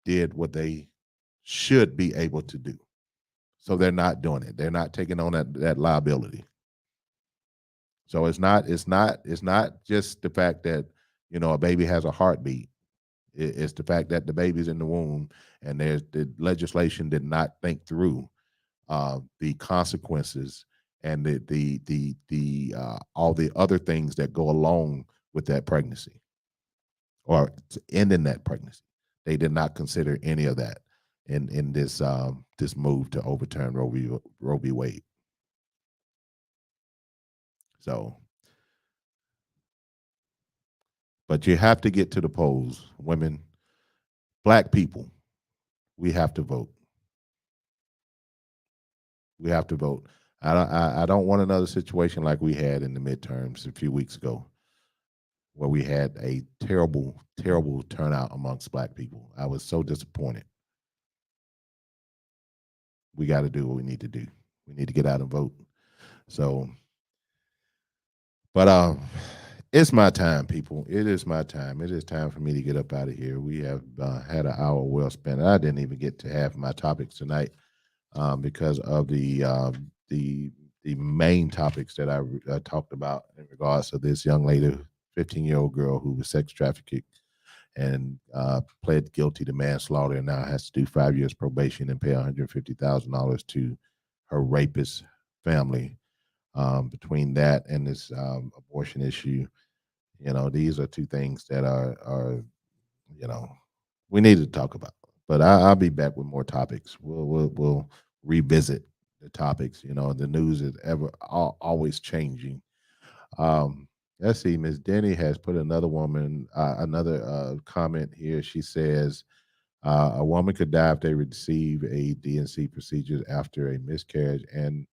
did what they should be able to do. So they're not doing it. They're not taking on that liability. So it's not just the fact that, you know, a baby has a heartbeat. It's the fact that the baby's in the womb, and the legislation did not think through the consequences and the all the other things that go along with that pregnancy or ending that pregnancy. They did not consider any of that in this this move to overturn Roe v. Wade. So, but you have to get to the polls, women, Black people. We have to vote. We have to vote. I don't want another situation like we had in the midterms a few weeks ago, where we had a terrible, terrible turnout amongst Black people. I was so disappointed. We got to do what we need to do. We need to get out and vote. So, but it's my time, people. It is my time. It is time for me to get up out of here. We have had an hour well spent. I didn't even get to have my topics tonight because of the main topics that I talked about in regards to this young lady, 15-year-old girl who was sex trafficked and pled guilty to manslaughter, and now has to do 5 years probation and pay $150,000 to her rapist family. Between that and this abortion issue, you know, these are two things that are you know, we need to talk about. But I'll be back with more topics. We'll revisit the topics. You know, the news is always changing. Let's see. Ms. Denny has put another comment here. She says a woman could die if they receive a DNC procedure after a miscarriage and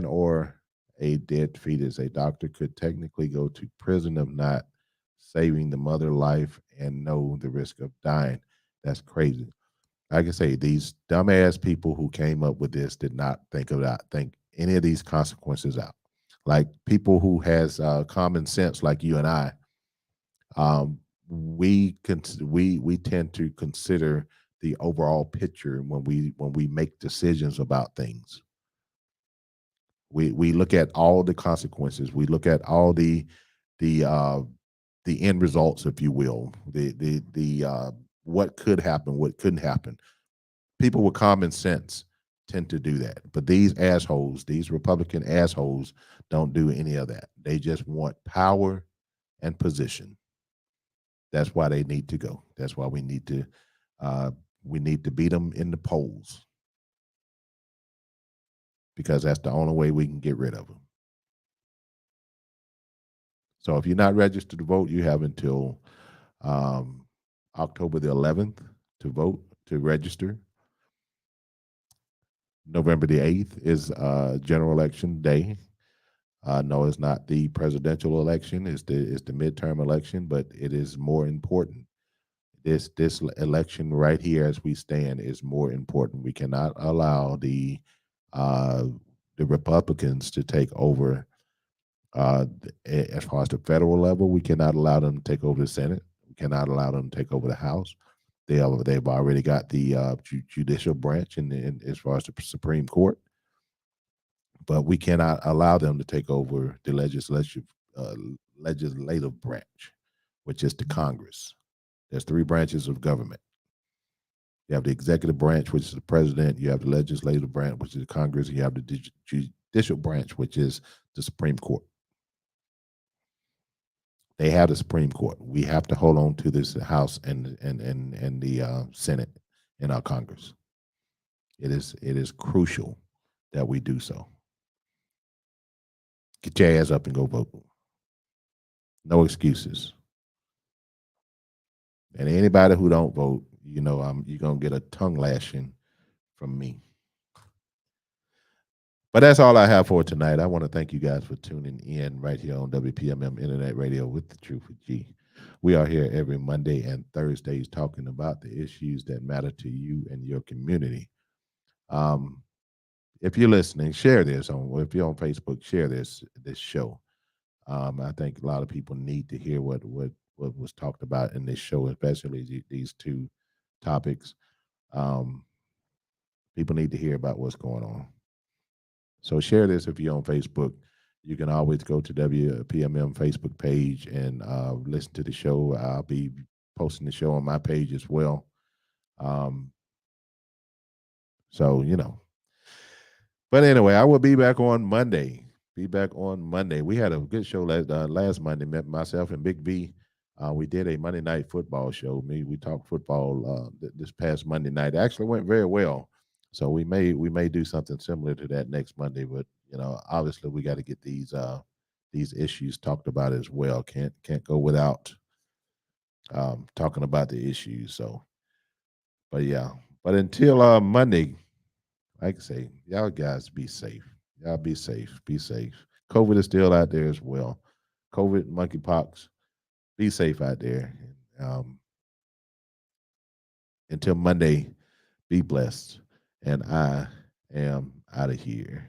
or a dead fetus. A doctor could technically go to prison of not saving the mother life and know the risk of dying. That's crazy. Like I say, these dumbass people who came up with this did not think any of these consequences out. Like people who has common sense, like you and I, we tend to consider the overall picture when we make decisions about things. We look at all the consequences. We look at all the end results, if you will. The what could happen, what couldn't happen. People with common sense tend to do that. But these assholes, these Republican assholes, don't do any of that. They just want power and position. That's why they need to go. That's why we need to beat them in the polls, because that's the only way we can get rid of them. So if you're not registered to vote, you have until October the 11th to vote, to register. November the 8th is general election day. No, it's not the presidential election. It's the midterm election, but it is more important. This election right here, as we stand, is more important. We cannot allow the Republicans to take over. As far as the federal level, we cannot allow them to take over the Senate. We cannot allow them to take over the House. They've already got the judicial branch and as far as the Supreme Court, but we cannot allow them to take over the legislative branch, which is the Congress. There's 3 branches of government. You have the executive branch, which is the president. You have the legislative branch, which is the Congress. And you have the judicial branch, which is the Supreme Court. They have the Supreme Court. We have to hold on to this House and the Senate and our Congress. It is crucial that we do so. Get your ass up and go vote. No excuses. And anybody who don't vote, you're gonna get a tongue lashing from me. But that's all I have for tonight. I want to thank you guys for tuning in right here on WPMM Internet Radio with the Truth with G. We are here every Monday and Thursdays talking about the issues that matter to you and your community. If you're listening, share this if you're on Facebook, share this show. I think a lot of people need to hear what was talked about in this show, especially these two topics. People need to hear about what's going on. So share this if you're on Facebook. You can always go to WPMM Facebook page and listen to the show. I'll be posting the show on my page as well. So, But anyway, I will be back on Monday. We had a good show last Monday. Met myself and Big V. We did a Monday Night Football show. We talked football this past Monday night. It actually went very well. So we may do something similar to that next Monday. But obviously we got to get these issues talked about as well. Can't go without talking about the issues. So, but yeah. But until Monday, like I say, y'all guys be safe. Y'all be safe. Be safe. COVID is still out there as well. COVID, monkeypox. Be safe out there. Until Monday, be blessed. And I am out of here.